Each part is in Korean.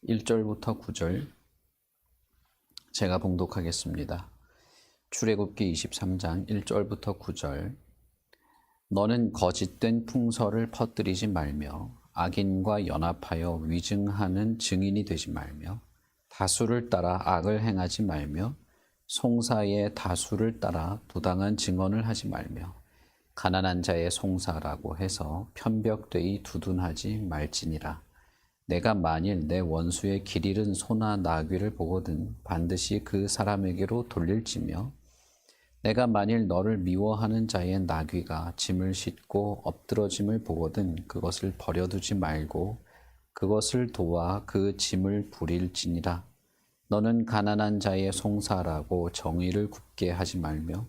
1절부터 9절 제가 봉독하겠습니다. 출애굽기 23장 1절부터 9절. 너는 거짓된 풍설을 퍼뜨리지 말며 악인과 연합하여 위증하는 증인이 되지 말며 다수를 따라 악을 행하지 말며 송사의 다수를 따라 부당한 증언을 하지 말며 가난한 자의 송사라고 해서 편벽되이 두둔하지 말지니라. 내가 만일 내 원수의 길 잃은 소나 나귀를 보거든 반드시 그 사람에게로 돌릴지며 내가 만일 너를 미워하는 자의 나귀가 짐을 싣고 엎드러짐을 보거든 그것을 버려두지 말고 그것을 도와 그 짐을 부릴지니라. 너는 가난한 자의 송사라고 정의를 굽게 하지 말며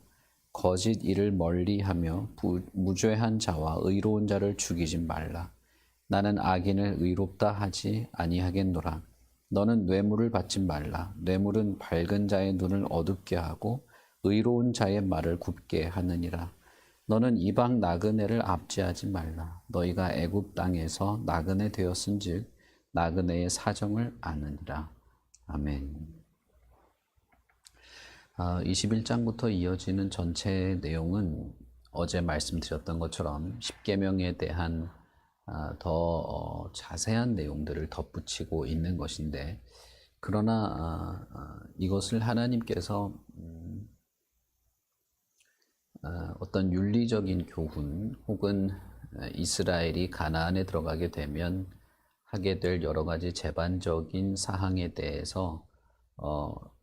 거짓 일을 멀리하며 무죄한 자와 의로운 자를 죽이지 말라. 나는 악인을 의롭다 하지 아니하겠노라. 너는 뇌물을 받지 말라. 뇌물은 밝은 자의 눈을 어둡게 하고 의로운 자의 말을 굽게 하느니라. 너는 이방 나그네를 압제하지 말라. 너희가 애굽 땅에서 나그네 되었은즉 나그네의 사정을 아느니라. 아멘. 21장부터 이어지는 전체 내용은 어제 말씀드렸던 것처럼 십계명에 대한 더 자세한 내용들을 덧붙이고 있는 것인데, 그러나 이것을 하나님께서 어떤 윤리적인 교훈 혹은 이스라엘이 가나안에 들어가게 되면 하게 될 여러 가지 제반적인 사항에 대해서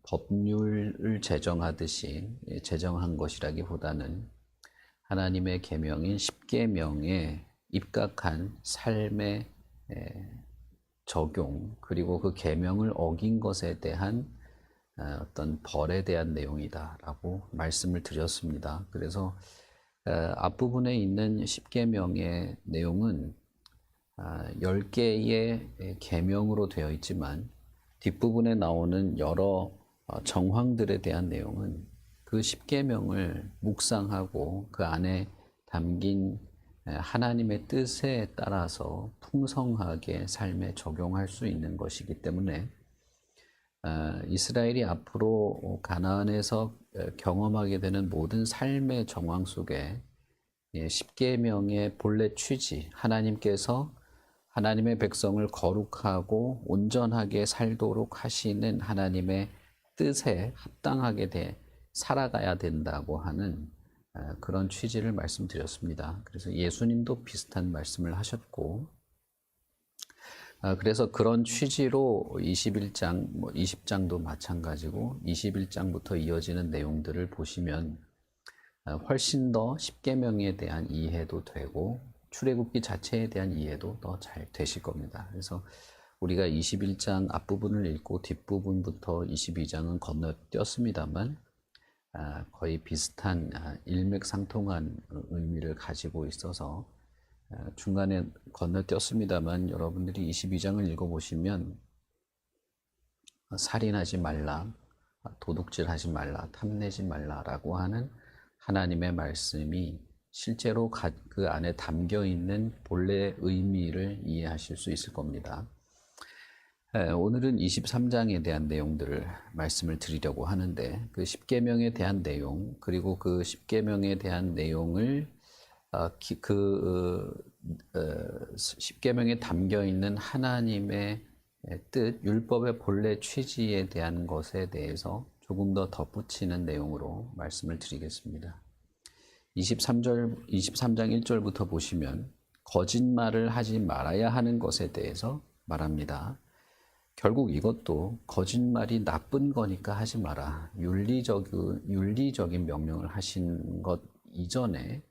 법률을 제정하듯이 제정한 것이라기보다는 하나님의 계명인 십계명에 입각한 삶의 적용, 그리고 그 계명을 어긴 것에 대한 어떤 벌에 대한 내용이다라고 말씀을 드렸습니다. 그래서 앞부분에 있는 십계명의 내용은 10개의 계명으로 되어 있지만 뒷부분에 나오는 여러 정황들에 대한 내용은 그 십계명을 묵상하고 그 안에 담긴 하나님의 뜻에 따라서 풍성하게 삶에 적용할 수 있는 것이기 때문에 이스라엘이 앞으로 가나안에서 경험하게 되는 모든 삶의 정황 속에 십계명의 본래 취지, 하나님께서 하나님의 백성을 거룩하고 온전하게 살도록 하시는 하나님의 뜻에 합당하게 살아가야 된다고 하는 그런 취지를 말씀드렸습니다. 그래서 예수님도 비슷한 말씀을 하셨고, 그래서 그런 취지로 21장, 20장도 마찬가지고 21장부터 이어지는 내용들을 보시면 훨씬 더 십계명에 대한 이해도 되고 출애굽기 자체에 대한 이해도 더 잘 되실 겁니다. 그래서 우리가 21장 앞부분을 읽고 뒷부분부터 22장은 건너뛰었습니다만 거의 비슷한 일맥상통한 의미를 가지고 있어서 중간에 건너뛰었습니다만 여러분들이 22장을 읽어보시면 살인하지 말라, 도둑질하지 말라, 탐내지 말라라고 하는 하나님의 말씀이 실제로 그 안에 담겨 있는 본래 의미를 이해하실 수 있을 겁니다. 오늘은 23장에 대한 내용들을 말씀을 드리려고 하는데, 그 십계명에 대한 내용, 그리고 그 십계명에 대한 내용을 십계명에 담겨 있는 하나님의 뜻, 율법의 본래 취지에 대한 것에 대해서 조금 더 덧붙이는 내용으로 말씀을 드리겠습니다. 23장 1절부터 보시면 거짓말을 하지 말아야 하는 것에 대해서 말합니다. 결국 이것도 거짓말이 나쁜 거니까 하지 마라. 윤리적인 명령을 하신 것 이전에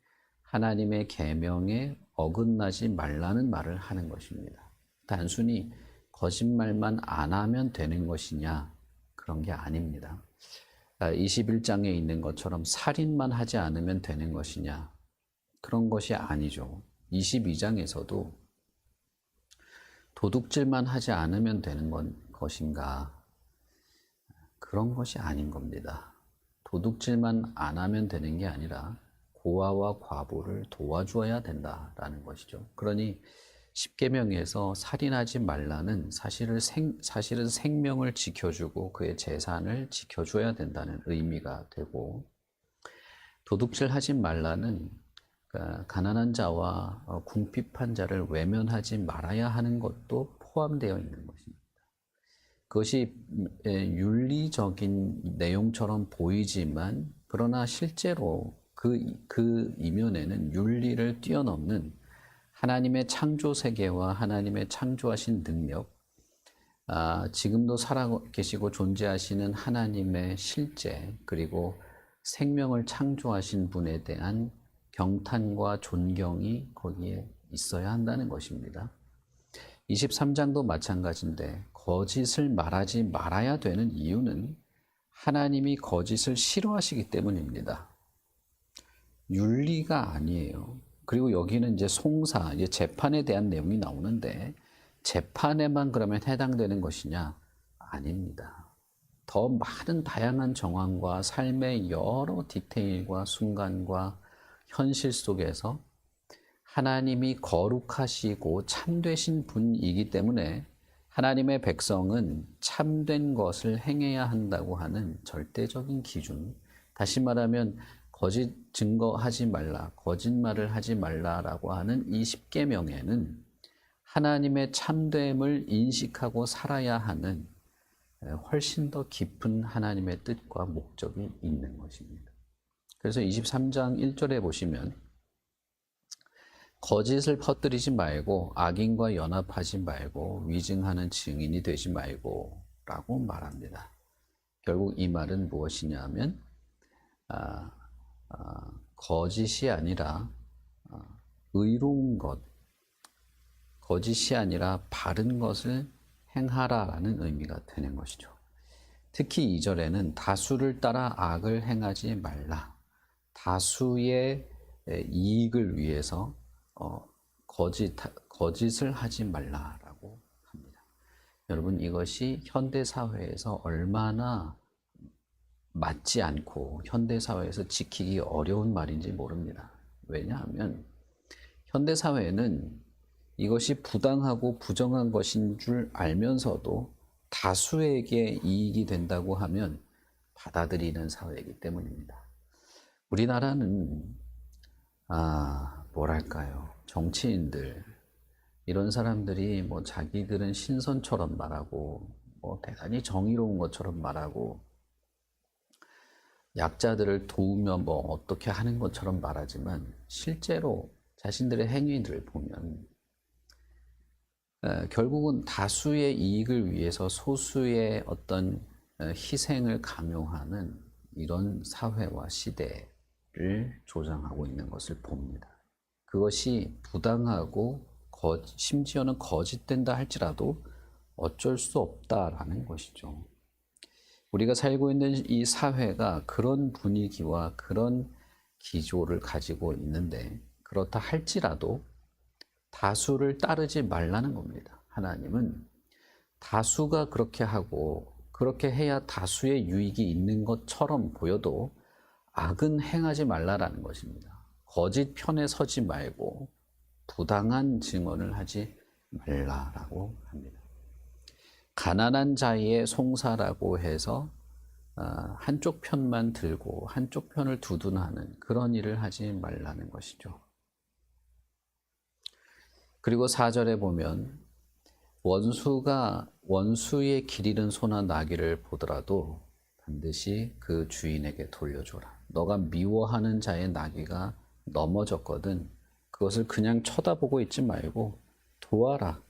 하나님의 계명에 어긋나지 말라는 말을 하는 것입니다. 단순히 거짓말만 안 하면 되는 것이냐? 그런 게 아닙니다. 21장에 있는 것처럼 살인만 하지 않으면 되는 것이냐? 그런 것이 아니죠. 22장에서도 도둑질만 하지 않으면 되는 것인가? 그런 것이 아닌 겁니다. 도둑질만 안 하면 되는 게 아니라 고아와 과부를 도와주어야 된다라는 것이죠. 그러니 십계명에서 살인하지 말라는 사실은 생명을 지켜주고 그의 재산을 지켜줘야 된다는 의미가 되고, 도둑질하지 말라는 가난한 자와 궁핍한 자를 외면하지 말아야 하는 것도 포함되어 있는 것입니다. 그것이 윤리적인 내용처럼 보이지만 그러나 실제로 그 이면에는 윤리를 뛰어넘는 하나님의 창조 세계와 하나님의 창조하신 능력, 지금도 살아계시고 존재하시는 하나님의 실제, 그리고 생명을 창조하신 분에 대한 경탄과 존경이 거기에 있어야 한다는 것입니다. 23장도 마찬가지인데 거짓을 말하지 말아야 되는 이유는 하나님이 거짓을 싫어하시기 때문입니다. 윤리가 아니에요. 그리고 여기는 이제 송사, 이제 재판에 대한 내용이 나오는데 재판에만 그러면 해당되는 것이냐? 아닙니다. 더 많은 다양한 정황과 삶의 여러 디테일과 순간과 현실 속에서 하나님이 거룩하시고 참되신 분이기 때문에 하나님의 백성은 참된 것을 행해야 한다고 하는 절대적인 기준, 다시 말하면 거짓 증거하지 말라, 거짓말을 하지 말라라고 하는 이 십계명에는 하나님의 참됨을 인식하고 살아야 하는 훨씬 더 깊은 하나님의 뜻과 목적이 있는 것입니다. 그래서 23장 1절에 보시면 거짓을 퍼뜨리지 말고 악인과 연합하지 말고 위증하는 증인이 되지 말고 라고 말합니다. 결국 이 말은 무엇이냐면 거짓이 아니라 의로운 것, 거짓이 아니라 바른 것을 행하라라는 의미가 되는 것이죠. 특히 2절에는 다수를 따라 악을 행하지 말라. 다수의 이익을 위해서 거짓을 하지 말라라고 합니다. 여러분, 이것이 현대사회에서 얼마나 맞지 않고 현대사회에서 지키기 어려운 말인지 모릅니다. 왜냐하면 현대사회는 이것이 부당하고 부정한 것인 줄 알면서도 다수에게 이익이 된다고 하면 받아들이는 사회이기 때문입니다. 우리나라는 뭐랄까요, 정치인들 이런 사람들이 뭐 자기들은 신선처럼 말하고 뭐 대단히 정의로운 것처럼 말하고 약자들을 도우며 뭐 어떻게 하는 것처럼 말하지만 실제로 자신들의 행위들을 보면 결국은 다수의 이익을 위해서 소수의 어떤 희생을 강요하는 이런 사회와 시대를 조장하고 있는 것을 봅니다. 그것이 부당하고 심지어는 거짓된다 할지라도 어쩔 수 없다라는 것이죠. 우리가 살고 있는 이 사회가 그런 분위기와 그런 기조를 가지고 있는데 그렇다 할지라도 다수를 따르지 말라는 겁니다. 하나님은 다수가 그렇게 하고 그렇게 해야 다수의 유익이 있는 것처럼 보여도 악은 행하지 말라라는 것입니다. 거짓 편에 서지 말고 부당한 증언을 하지 말라라고 합니다. 가난한 자의 송사라고 해서 한쪽 편만 들고 한쪽 편을 두둔하는 그런 일을 하지 말라는 것이죠. 그리고 4절에 보면 원수의 길 잃은 소나 나귀를 보더라도 반드시 그 주인에게 돌려줘라. 너가 미워하는 자의 나귀가 넘어졌거든 그것을 그냥 쳐다보고 있지 말고 도와라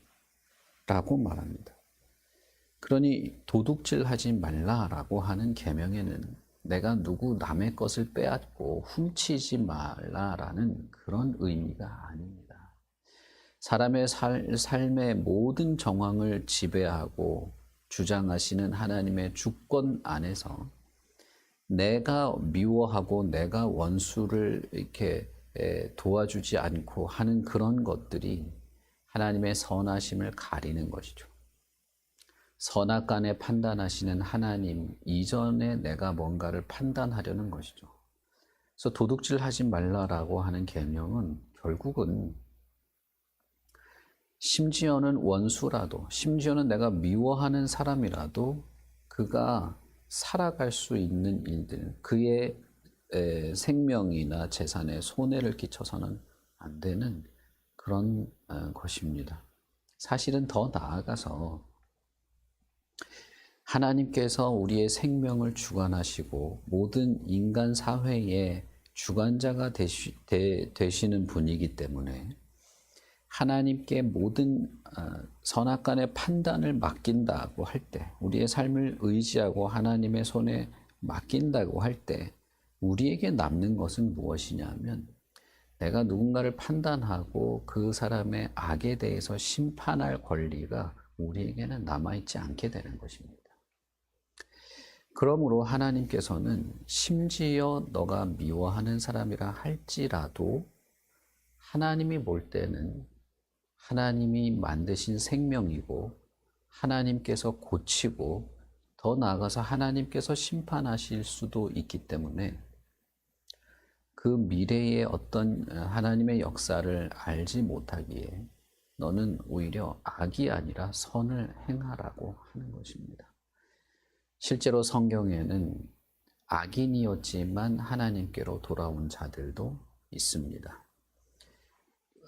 라고 말합니다. 그러니 도둑질하지 말라라고 하는 계명에는 내가 누구 남의 것을 빼앗고 훔치지 말라라는 그런 의미가 아닙니다. 사람의 삶의 모든 정황을 지배하고 주장하시는 하나님의 주권 안에서 내가 미워하고 내가 원수를 이렇게 도와주지 않고 하는 그런 것들이 하나님의 선하심을 가리는 것이죠. 선악간에 판단하시는 하나님 이전에 내가 뭔가를 판단하려는 것이죠. 그래서 도둑질하지 말라라고 하는 계명은 결국은 심지어는 원수라도, 심지어는 내가 미워하는 사람이라도 그가 살아갈 수 있는 일들, 그의 생명이나 재산에 손해를 끼쳐서는 안 되는 그런 것입니다. 사실은 더 나아가서 하나님께서 우리의 생명을 주관하시고 모든 인간 사회의 주관자가 되시는 분이기 때문에 하나님께 모든 선악간의 판단을 맡긴다고 할 때, 우리의 삶을 의지하고 하나님의 손에 맡긴다고 할 때 우리에게 남는 것은 무엇이냐면, 내가 누군가를 판단하고 그 사람의 악에 대해서 심판할 권리가 우리에게는 남아있지 않게 되는 것입니다. 그러므로 하나님께서는 심지어 너가 미워하는 사람이라 할지라도 하나님이 볼 때는 하나님이 만드신 생명이고 하나님께서 고치고 더 나아가서 하나님께서 심판하실 수도 있기 때문에 그 미래의 어떤 하나님의 역사를 알지 못하기에 너는 오히려 악이 아니라 선을 행하라고 하는 것입니다. 실제로 성경에는 악인이었지만 하나님께로 돌아온 자들도 있습니다.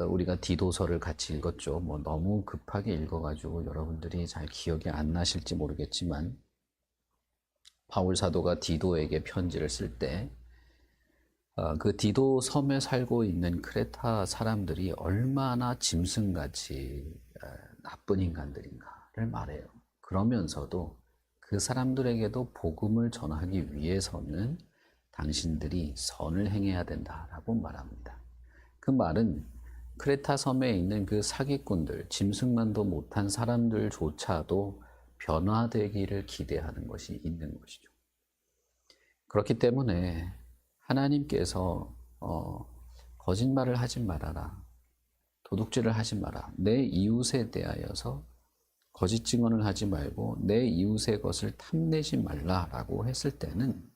우리가 디도서를 같이 읽었죠. 너무 급하게 읽어가지고 여러분들이 잘 기억이 안 나실지 모르겠지만, 바울 사도가 디도에게 편지를 쓸 때 그 디도 섬에 살고 있는 크레타 사람들이 얼마나 짐승같이 나쁜 인간들인가를 말해요. 그러면서도 그 사람들에게도 복음을 전하기 위해서는 당신들이 선을 행해야 된다라고 말합니다. 그 말은 크레타 섬에 있는 그 사기꾼들, 짐승만도 못한 사람들조차도 변화되기를 기대하는 것이 있는 것이죠. 그렇기 때문에 하나님께서 거짓말을 하지 말아라, 도둑질을 하지 마라, 내 이웃에 대하여서 거짓 증언을 하지 말고 내 이웃의 것을 탐내지 말라라고 했을 때는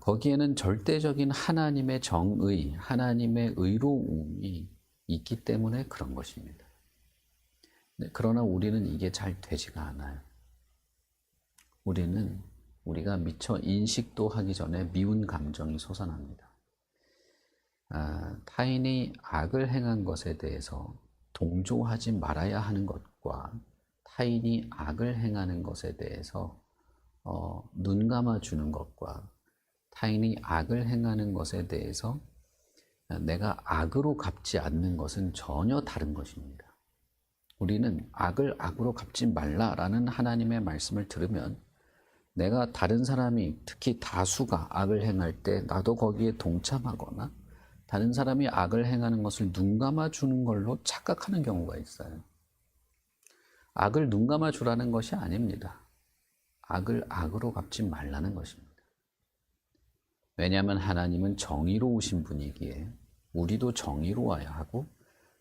거기에는 절대적인 하나님의 정의, 하나님의 의로움이 있기 때문에 그런 것입니다. 그러나 우리는 이게 잘 되지가 않아요. 우리가 미처 인식도 하기 전에 미운 감정이 솟아납니다. 타인이 악을 행한 것에 대해서 동조하지 말아야 하는 것과 타인이 악을 행하는 것에 대해서 눈 감아주는 것과 타인이 악을 행하는 것에 대해서 내가 악으로 갚지 않는 것은 전혀 다른 것입니다. 우리는 악을 악으로 갚지 말라라는 하나님의 말씀을 들으면 내가 다른 사람이, 특히 다수가 악을 행할 때 나도 거기에 동참하거나 다른 사람이 악을 행하는 것을 눈 감아주는 걸로 착각하는 경우가 있어요. 악을 눈 감아주라는 것이 아닙니다. 악을 악으로 갚지 말라는 것입니다. 왜냐하면 하나님은 정의로우신 분이기에 우리도 정의로워야 하고,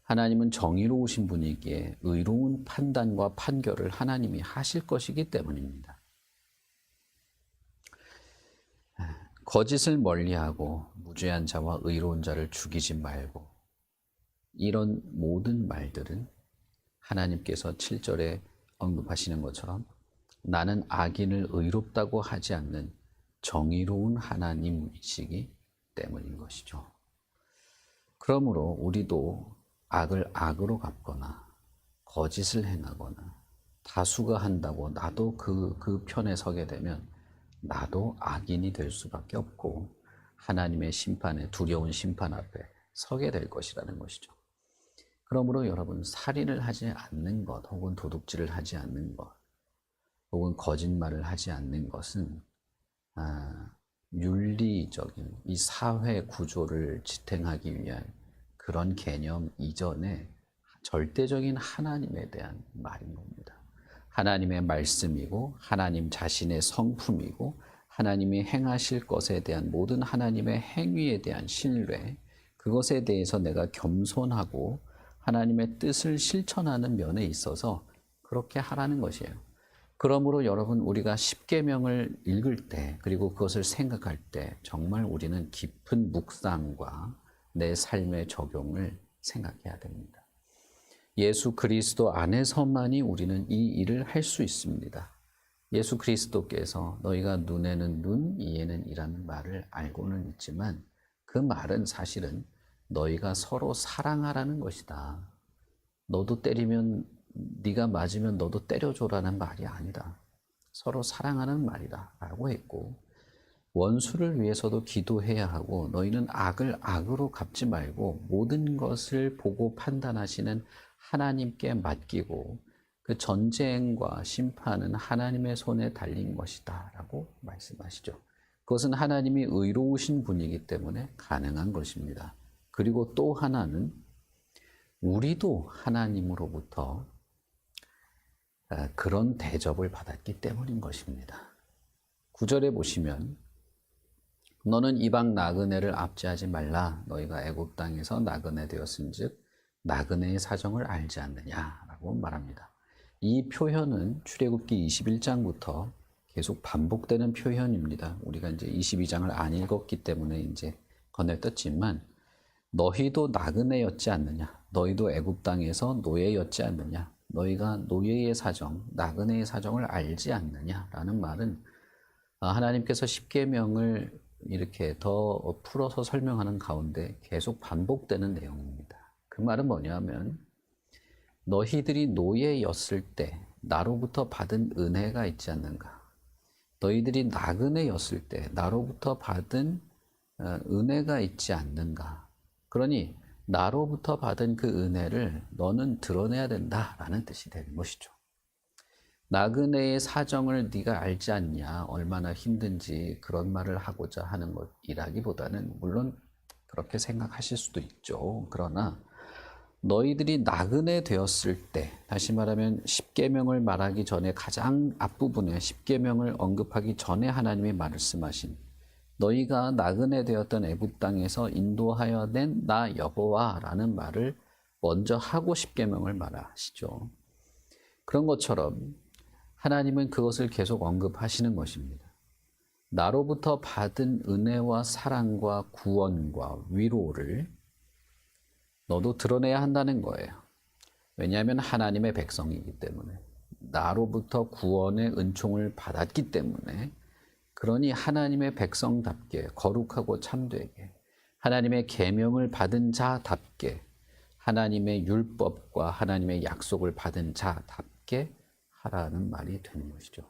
하나님은 정의로우신 분이기에 의로운 판단과 판결을 하나님이 하실 것이기 때문입니다. 거짓을 멀리하고 무죄한 자와 의로운 자를 죽이지 말고, 이런 모든 말들은 하나님께서 7절에 언급하시는 것처럼 나는 악인을 의롭다고 하지 않는 정의로운 하나님이시기 때문인 것이죠. 그러므로 우리도 악을 악으로 갚거나 거짓을 행하거나 다수가 한다고 나도 그 편에 서게 되면 나도 악인이 될 수밖에 없고 하나님의 심판에, 두려운 심판 앞에 서게 될 것이라는 것이죠. 그러므로 여러분, 살인을 하지 않는 것, 혹은 도둑질을 하지 않는 것, 혹은 거짓말을 하지 않는 것은 윤리적인 이 사회 구조를 지탱하기 위한 그런 개념 이전에 절대적인 하나님에 대한 말인 겁니다. 하나님의 말씀이고 하나님 자신의 성품이고 하나님이 행하실 것에 대한 모든 하나님의 행위에 대한 신뢰, 그것에 대해서 내가 겸손하고 하나님의 뜻을 실천하는 면에 있어서 그렇게 하라는 것이에요. 그러므로 여러분, 우리가 십계명을 읽을 때, 그리고 그것을 생각할 때 정말 우리는 깊은 묵상과 내 삶의 적용을 생각해야 됩니다. 예수 그리스도 안에서만이 우리는 이 일을 할 수 있습니다. 예수 그리스도께서 너희가 눈에는 눈, 이에는 이라는 말을 알고는 있지만 그 말은 사실은 너희가 서로 사랑하라는 것이다. 너도 때리면 네가 맞으면 너도 때려줘라는 말이 아니다. 서로 사랑하는 말이다 라고 했고 원수를 위해서도 기도해야 하고 너희는 악을 악으로 갚지 말고 모든 것을 보고 판단하시는 하나님께 맡기고 그 전쟁과 심판은 하나님의 손에 달린 것이다 라고 말씀하시죠. 그것은 하나님이 의로우신 분이기 때문에 가능한 것입니다. 그리고 또 하나는 우리도 하나님으로부터 그런 대접을 받았기 때문인 것입니다. 9절에 보시면 너는 이방 나그네를 압제하지 말라. 너희가 애굽 땅에서 나그네 되었은즉 나그네의 사정을 알지 않느냐라고 말합니다. 이 표현은 출애굽기 21장부터 계속 반복되는 표현입니다. 우리가 이제 22장을 안 읽었기 때문에 이제 건네떴지만 너희도 나그네였지 않느냐? 너희도 애굽 땅에서 노예였지 않느냐? 너희가 노예의 사정, 나그네의 사정을 알지 않느냐라는 말은 하나님께서 십계명을 이렇게 더 풀어서 설명하는 가운데 계속 반복되는 내용입니다. 그 말은 뭐냐면 너희들이 노예였을 때 나로부터 받은 은혜가 있지 않는가? 너희들이 나그네였을 때 나로부터 받은 은혜가 있지 않는가? 그러니 나로부터 받은 그 은혜를 너는 드러내야 된다라는 뜻이 되는 것이죠. 나그네의 사정을 네가 알지 않냐, 얼마나 힘든지 그런 말을 하고자 하는 것이라기보다는 물론 그렇게 생각하실 수도 있죠. 그러나 너희들이 나그네 되었을 때, 다시 말하면 십계명을 말하기 전에 가장 앞부분에 십계명을 언급하기 전에 하나님이 말씀하신 너희가 나그네 되었던 애굽 땅에서 인도하여 낸 나 여호와라는 말을 먼저 하고 십계명을 말하시죠. 그런 것처럼 하나님은 그것을 계속 언급하시는 것입니다. 나로부터 받은 은혜와 사랑과 구원과 위로를 너도 드러내야 한다는 거예요. 왜냐하면 하나님의 백성이기 때문에 나로부터 구원의 은총을 받았기 때문에 그러니 하나님의 백성답게 거룩하고 참되게 하나님의 계명을 받은 자답게 하나님의 율법과 하나님의 약속을 받은 자답게 하라는 말이 되는 것이죠.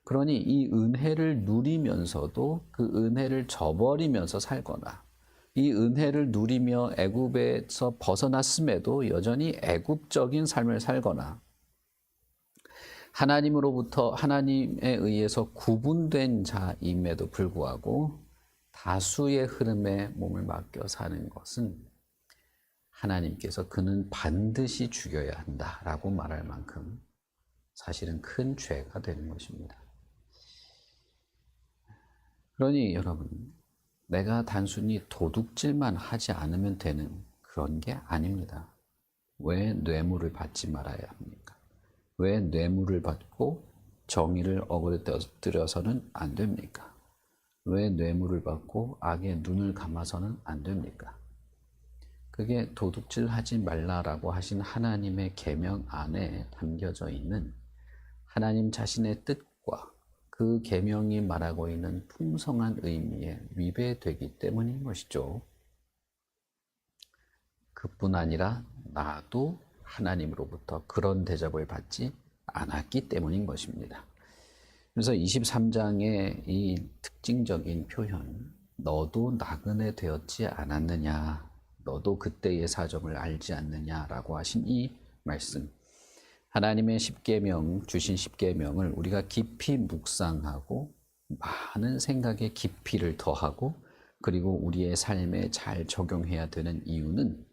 그러니 이 은혜를 누리면서도 그 은혜를 저버리면서 살거나 이 은혜를 누리며 애굽에서 벗어났음에도 여전히 애굽적인 삶을 살거나 하나님으로부터 하나님에 의해서 구분된 자임에도 불구하고 다수의 흐름에 몸을 맡겨 사는 것은 하나님께서 그는 반드시 죽여야 한다라고 말할 만큼 사실은 큰 죄가 되는 것입니다. 그러니 여러분, 내가 단순히 도둑질만 하지 않으면 되는 그런 게 아닙니다. 왜 뇌물을 받지 말아야 합니까? 왜 뇌물을 받고 정의를 어그러뜨려서는 안 됩니까? 왜 뇌물을 받고 악의 눈을 감아서는 안 됩니까? 그게 도둑질하지 말라라고 하신 하나님의 계명 안에 담겨져 있는 하나님 자신의 뜻과 그 계명이 말하고 있는 풍성한 의미에 위배되기 때문인 것이죠. 그뿐 아니라 나도 하나님으로부터 그런 대접을 받지 않았기 때문인 것입니다. 그래서 23장의 이 특징적인 표현, 너도 나그네 되었지 않았느냐, 너도 그때의 사정을 알지 않느냐라고 하신 이 말씀, 하나님의 십계명, 주신 십계명을 우리가 깊이 묵상하고 많은 생각에 깊이를 더하고 그리고 우리의 삶에 잘 적용해야 되는 이유는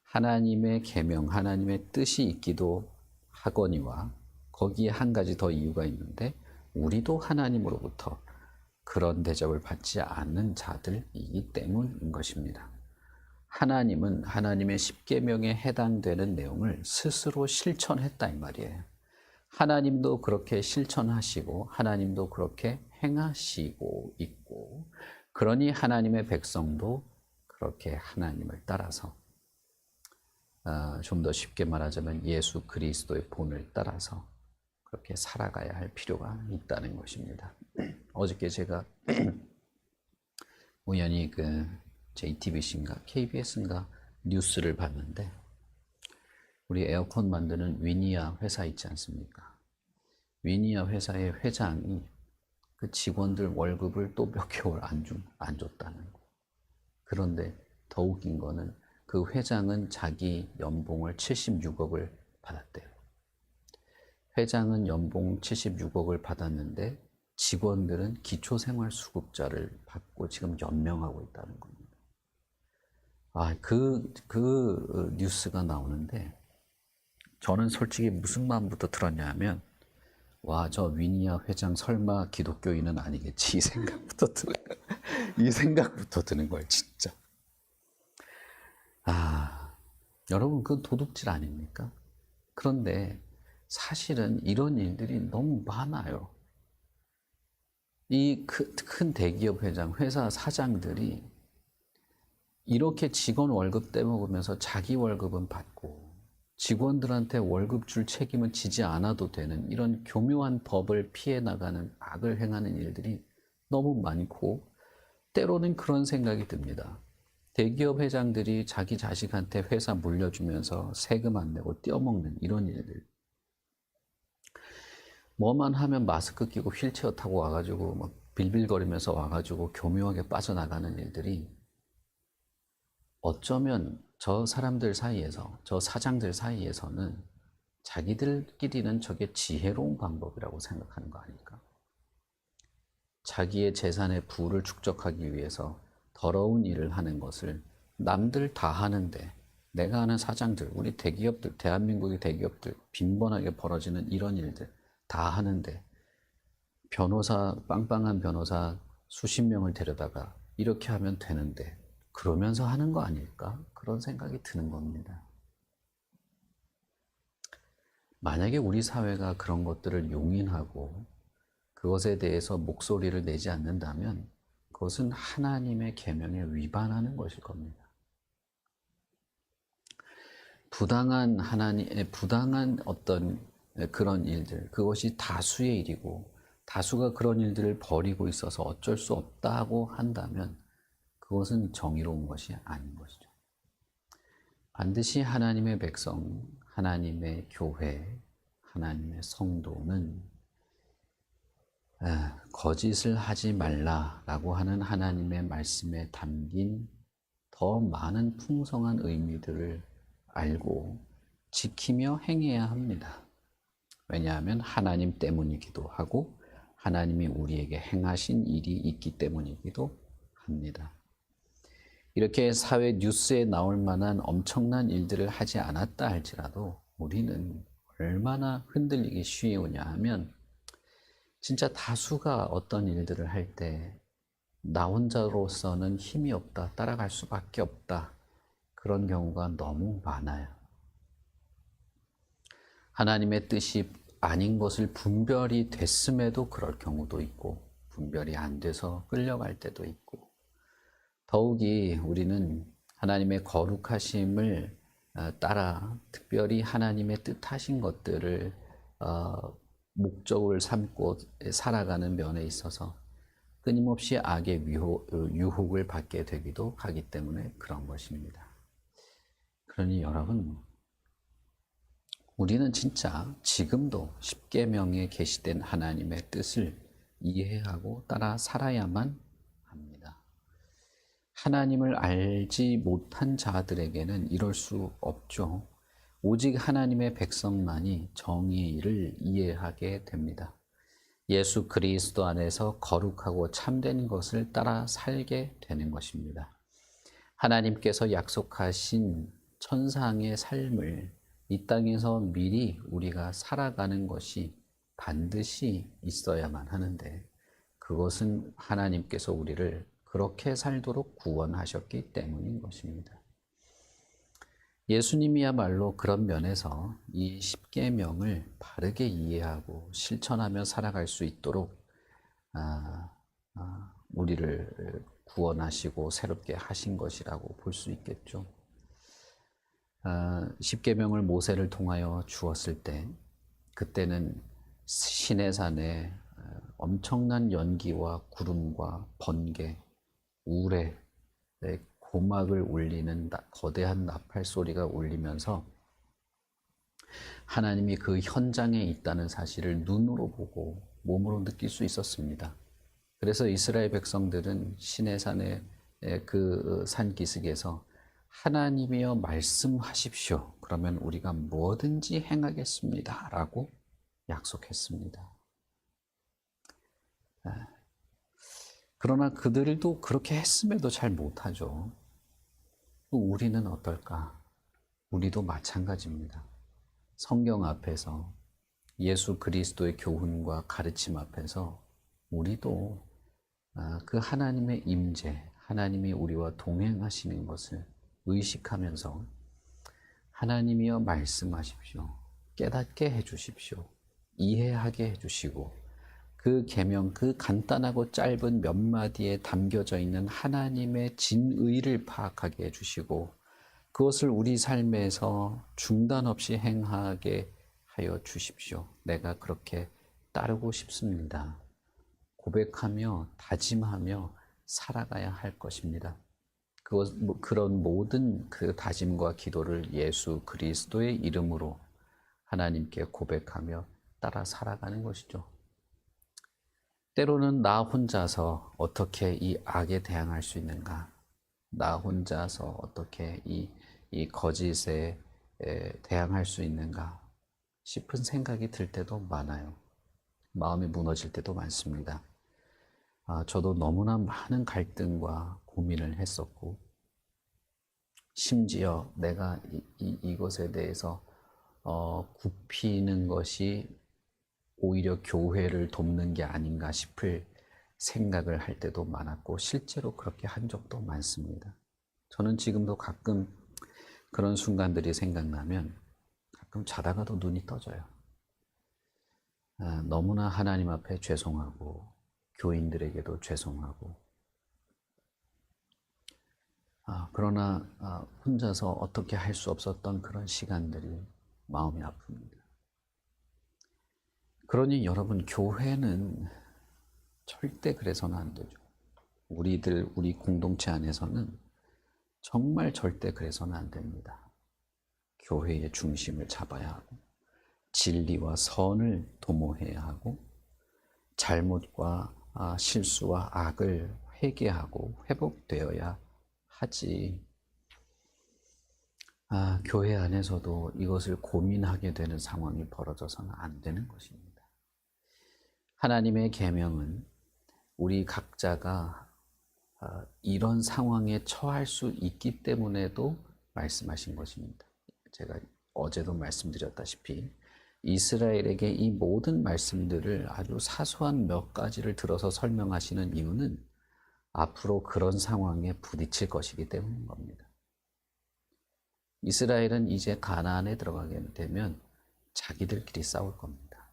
하나님의 계명, 하나님의 뜻이 있기도 하거니와 거기에 한 가지 더 이유가 있는데 우리도 하나님으로부터 그런 대접을 받지 않는 자들이기 때문인 것입니다. 하나님은 하나님의 십계명에 해당되는 내용을 스스로 실천했다 이 말이에요. 하나님도 그렇게 실천하시고 하나님도 그렇게 행하시고 있고 그러니 하나님의 백성도 그렇게 하나님을 따라서 좀 더 쉽게 말하자면 예수 그리스도의 본을 따라서 그렇게 살아가야 할 필요가 있다는 것입니다. 어저께 제가 우연히 그 JTBC인가 KBS인가 뉴스를 봤는데 우리 에어컨 만드는 위니아 회사 있지 않습니까? 위니아 회사의 회장이 그 직원들 월급을 또 몇 개월 안 줬다는 거. 그런데 더 웃긴 거는 그 회장은 자기 연봉을 76억을 받았대요. 회장은 연봉 76억을 받았는데 직원들은 기초생활수급자를 받고 지금 연명하고 있다는 겁니다. 그 뉴스가 나오는데 저는 솔직히 무슨 마음부터 들었냐면 와, 저 위니아 회장 설마 기독교인은 아니겠지 이 생각부터 드는 거예요, 진짜. 여러분, 그건 도둑질 아닙니까? 그런데 사실은 이런 일들이 너무 많아요. 이 큰 대기업 회장, 회사 사장들이 이렇게 직원 월급 떼먹으면서 자기 월급은 받고 직원들한테 월급 줄 책임은 지지 않아도 되는 이런 교묘한 법을 피해 나가는 악을 행하는 일들이 너무 많고 때로는 그런 생각이 듭니다. 대기업 회장들이 자기 자식한테 회사 물려주면서 세금 안 내고 떼어먹는 이런 일들. 뭐만 하면 마스크 끼고 휠체어 타고 와가지고 막 빌빌거리면서 와가지고 교묘하게 빠져나가는 일들이 어쩌면 저 사람들 사이에서, 저 사장들 사이에서는 자기들끼리는 저게 지혜로운 방법이라고 생각하는 거 아닐까? 자기의 재산의 부를 축적하기 위해서 더러운 일을 하는 것을 남들 다 하는데 내가 아는 사장들, 우리 대기업들, 대한민국의 대기업들 빈번하게 벌어지는 이런 일들 다 하는데 변호사, 빵빵한 변호사 수십 명을 데려다가 이렇게 하면 되는데 그러면서 하는 거 아닐까? 그런 생각이 드는 겁니다. 만약에 우리 사회가 그런 것들을 용인하고 그것에 대해서 목소리를 내지 않는다면 그것은 하나님의 계명에 위반하는 것일 겁니다. 부당한 어떤 그런 일들, 그것이 다수의 일이고 다수가 그런 일들을 벌이고 있어서 어쩔 수 없다고 한다면 그것은 정의로운 것이 아닌 것이죠. 반드시 하나님의 백성, 하나님의 교회, 하나님의 성도는 거짓을 하지 말라라고 하는 하나님의 말씀에 담긴 더 많은 풍성한 의미들을 알고 지키며 행해야 합니다. 왜냐하면 하나님 때문이기도 하고 하나님이 우리에게 행하신 일이 있기 때문이기도 합니다. 이렇게 사회 뉴스에 나올 만한 엄청난 일들을 하지 않았다 할지라도 우리는 얼마나 흔들리기 쉬우냐 하면 진짜 다수가 어떤 일들을 할 때 나 혼자로서는 힘이 없다, 따라갈 수밖에 없다. 그런 경우가 너무 많아요. 하나님의 뜻이 아닌 것을 분별이 됐음에도 그럴 경우도 있고 분별이 안 돼서 끌려갈 때도 있고 더욱이 우리는 하나님의 거룩하심을 따라 특별히 하나님의 뜻하신 것들을 목적을 삼고 살아가는 면에 있어서 끊임없이 악의 유혹을 받게 되기도 하기 때문에 그런 것입니다. 그러니 여러분, 우리는 진짜 지금도 십계명에 계시된 하나님의 뜻을 이해하고 따라 살아야만 합니다. 하나님을 알지 못한 자들에게는 이럴 수 없죠. 오직 하나님의 백성만이 정의를 이해하게 됩니다. 예수 그리스도 안에서 거룩하고 참된 것을 따라 살게 되는 것입니다. 하나님께서 약속하신 천상의 삶을 이 땅에서 미리 우리가 살아가는 것이 반드시 있어야만 하는데 그것은 하나님께서 우리를 그렇게 살도록 구원하셨기 때문인 것입니다. 예수님이야말로 그런 면에서 이 십계명을 바르게 이해하고 실천하며 살아갈 수 있도록 우리를 구원하시고 새롭게 하신 것이라고 볼 수 있겠죠. 십계명을 모세를 통하여 주었을 때 그때는 시내산에 엄청난 연기와 구름과 번개, 우레, 고막을 울리는 거대한 나팔 소리가 울리면서 하나님이 그 현장에 있다는 사실을 눈으로 보고 몸으로 느낄 수 있었습니다. 그래서 이스라엘 백성들은 시내산의 그 산기슭에서 하나님이여 말씀하십시오. 그러면 우리가 뭐든지 행하겠습니다. 라고 약속했습니다. 그러나 그들도 그렇게 했음에도 잘 못하죠. 우리는 어떨까? 우리도 마찬가지입니다. 성경 앞에서 예수 그리스도의 교훈과 가르침 앞에서 우리도 그 하나님의 임재, 하나님이 우리와 동행하시는 것을 의식하면서 하나님이여 말씀하십시오. 깨닫게 해주십시오. 이해하게 해주시고 그 계명, 그 간단하고 짧은 몇 마디에 담겨져 있는 하나님의 진의를 파악하게 해주시고 그것을 우리 삶에서 중단 없이 행하게 하여 주십시오. 내가 그렇게 따르고 싶습니다. 고백하며 다짐하며 살아가야 할 것입니다. 그런 모든 그 다짐과 기도를 예수 그리스도의 이름으로 하나님께 고백하며 따라 살아가는 것이죠. 때로는 나 혼자서 어떻게 이 악에 대항할 수 있는가? 나 혼자서 어떻게 이 거짓에 대항할 수 있는가 싶은 생각이 들 때도 많아요. 마음이 무너질 때도 많습니다. 저도 너무나 많은 갈등과 고민을 했었고 심지어 내가 이것에 대해서 굽히는 것이 오히려 교회를 돕는 게 아닌가 싶을 생각을 할 때도 많았고 실제로 그렇게 한 적도 많습니다. 저는 지금도 가끔 그런 순간들이 생각나면 가끔 자다가도 눈이 떠져요. 너무나 하나님 앞에 죄송하고 교인들에게도 죄송하고 그러나 혼자서 어떻게 할 수 없었던 그런 시간들이 마음이 아픕니다. 그러니 여러분, 교회는 절대 그래서는 안 되죠. 우리 공동체 안에서는 정말 절대 그래서는 안 됩니다. 교회의 중심을 잡아야 하고 진리와 선을 도모해야 하고 잘못과 실수와 악을 회개하고 회복되어야 하지. 교회 안에서도 이것을 고민하게 되는 상황이 벌어져서는 안 되는 것입니다. 하나님의 계명은 우리 각자가 이런 상황에 처할 수 있기 때문에도 말씀하신 것입니다. 제가 어제도 말씀드렸다시피 이스라엘에게 이 모든 말씀들을 아주 사소한 몇 가지를 들어서 설명하시는 이유는 앞으로 그런 상황에 부딪힐 것이기 때문인 겁니다. 이스라엘은 이제 가나안에 들어가게 되면 자기들끼리 싸울 겁니다.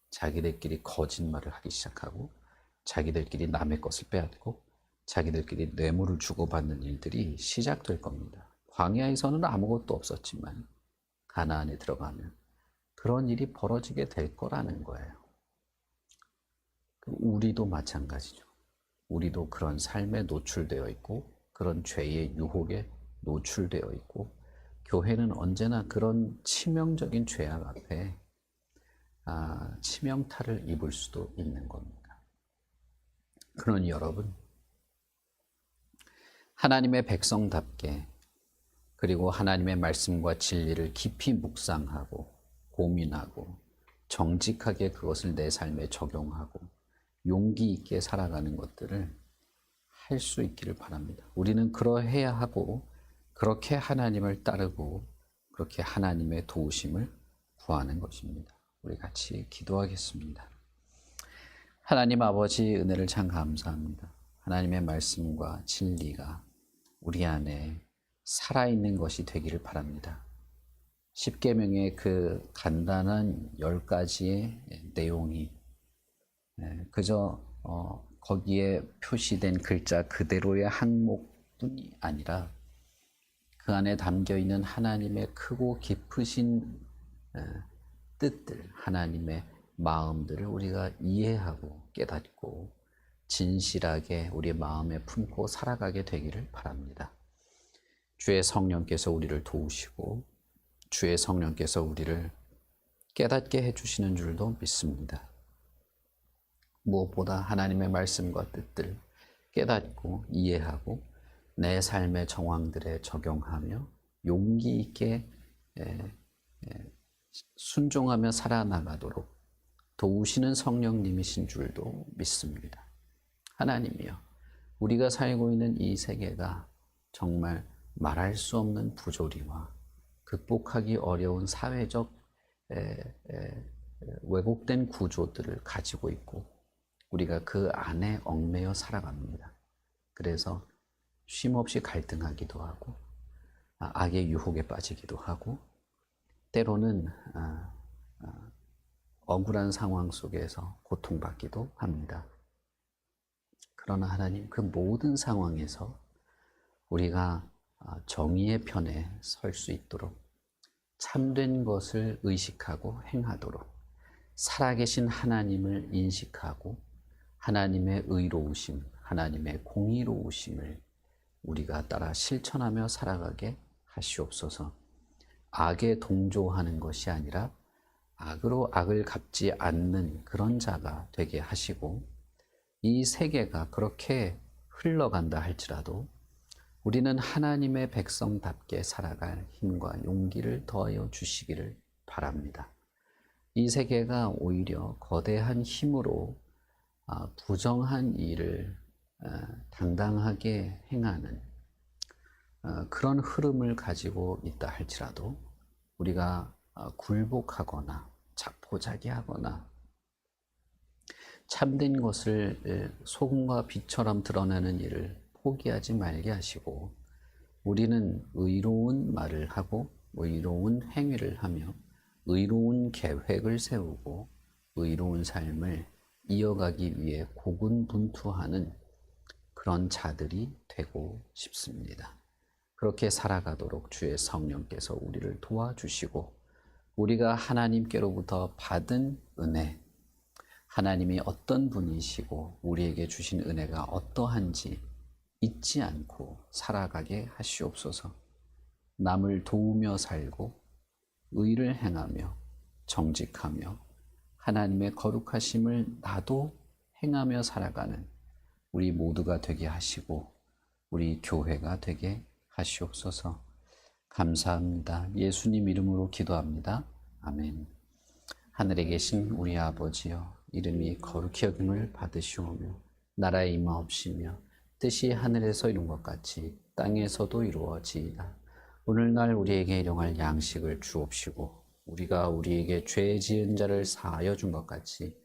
자기들끼리 거짓말을 하기 시작하고 자기들끼리 남의 것을 빼앗고 자기들끼리 뇌물을 주고받는 일들이 시작될 겁니다. 광야에서는 아무것도 없었지만 가나안에 들어가면 그런 일이 벌어지게 될 거라는 거예요. 우리도 마찬가지죠. 우리도 그런 삶에 노출되어 있고 그런 죄의 유혹에 노출되어 있고 교회는 언제나 그런 치명적인 죄악 앞에 치명타를 입을 수도 있는 겁니다. 그러니 여러분, 하나님의 백성답게 그리고 하나님의 말씀과 진리를 깊이 묵상하고 고민하고 정직하게 그것을 내 삶에 적용하고 용기 있게 살아가는 것들을 할 수 있기를 바랍니다. 우리는 그러해야 하고 그렇게 하나님을 따르고 그렇게 하나님의 도우심을 구하는 것입니다. 우리 같이 기도하겠습니다. 하나님 아버지, 은혜를 참 감사합니다. 하나님의 말씀과 진리가 우리 안에 살아있는 것이 되기를 바랍니다. 십계명의 그 간단한 10가지의 내용이 그저 거기에 표시된 글자 그대로의 항목뿐이 아니라 그 안에 담겨 있는 하나님의 크고 깊으신 뜻들, 하나님의 마음들을 우리가 이해하고 깨닫고 진실하게 우리 마음에 품고 살아가게 되기를 바랍니다. 주의 성령께서 우리를 도우시고 주의 성령께서 우리를 깨닫게 해주시는 줄도 믿습니다. 무엇보다 하나님의 말씀과 뜻들 깨닫고 이해하고 내 삶의 정황들에 적용하며 용기 있게 순종하며 살아나가도록 도우시는 성령님이신 줄도 믿습니다. 하나님이여, 우리가 살고 있는 이 세계가 정말 말할 수 없는 부조리와 극복하기 어려운 사회적 왜곡된 구조들을 가지고 있고 우리가 그 안에 얽매여 살아갑니다. 그래서 쉼없이 갈등하기도 하고 악의 유혹에 빠지기도 하고 때로는 억울한 상황 속에서 고통받기도 합니다. 그러나 하나님, 그 모든 상황에서 우리가 정의의 편에 설 수 있도록 참된 것을 의식하고 행하도록 살아계신 하나님을 인식하고 하나님의 의로우심, 하나님의 공의로우심을 우리가 따라 실천하며 살아가게 하시옵소서. 악에 동조하는 것이 아니라 악으로 악을 갚지 않는 그런 자가 되게 하시고 이 세계가 그렇게 흘러간다 할지라도 우리는 하나님의 백성답게 살아갈 힘과 용기를 더하여 주시기를 바랍니다. 이 세계가 오히려 거대한 힘으로 부정한 일을 당당하게 행하는 그런 흐름을 가지고 있다 할지라도 우리가 굴복하거나 자포자기하거나 참된 것을 소금과 빛처럼 드러내는 일을 포기하지 말게 하시고 우리는 의로운 말을 하고 의로운 행위를 하며 의로운 계획을 세우고 의로운 삶을 이어가기 위해 고군분투하는 그런 자들이 되고 싶습니다. 그렇게 살아가도록 주의 성령께서 우리를 도와주시고 우리가 하나님께로부터 받은 은혜, 하나님이 어떤 분이시고 우리에게 주신 은혜가 어떠한지 잊지 않고 살아가게 하시옵소서. 남을 도우며 살고 의를 행하며 정직하며 하나님의 거룩하심을 나도 행하며 살아가는 우리 모두가 되게 하시고 우리 교회가 되게 하시옵소서. 감사합니다. 예수님 이름으로 기도합니다. 아멘. 하늘에 계신 우리 아버지여, 이름이 거룩히 여김을 받으시오며 나라의 임하옵시며 뜻이 하늘에서 이룬 것 같이 땅에서도 이루어지이다. 오늘날 우리에게 일용할 양식을 주옵시고 우리가 우리에게 죄 지은 자를 사하여 준 것 같이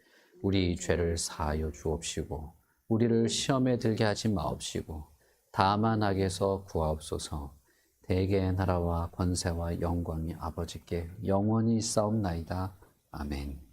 우리 죄를 사하여 주옵시고 우리를 시험에 들게 하지 마옵시고 다만 악에서 구하옵소서. 대개의 나라와 권세와 영광이 아버지께 영원히 있사옵나이다. 아멘.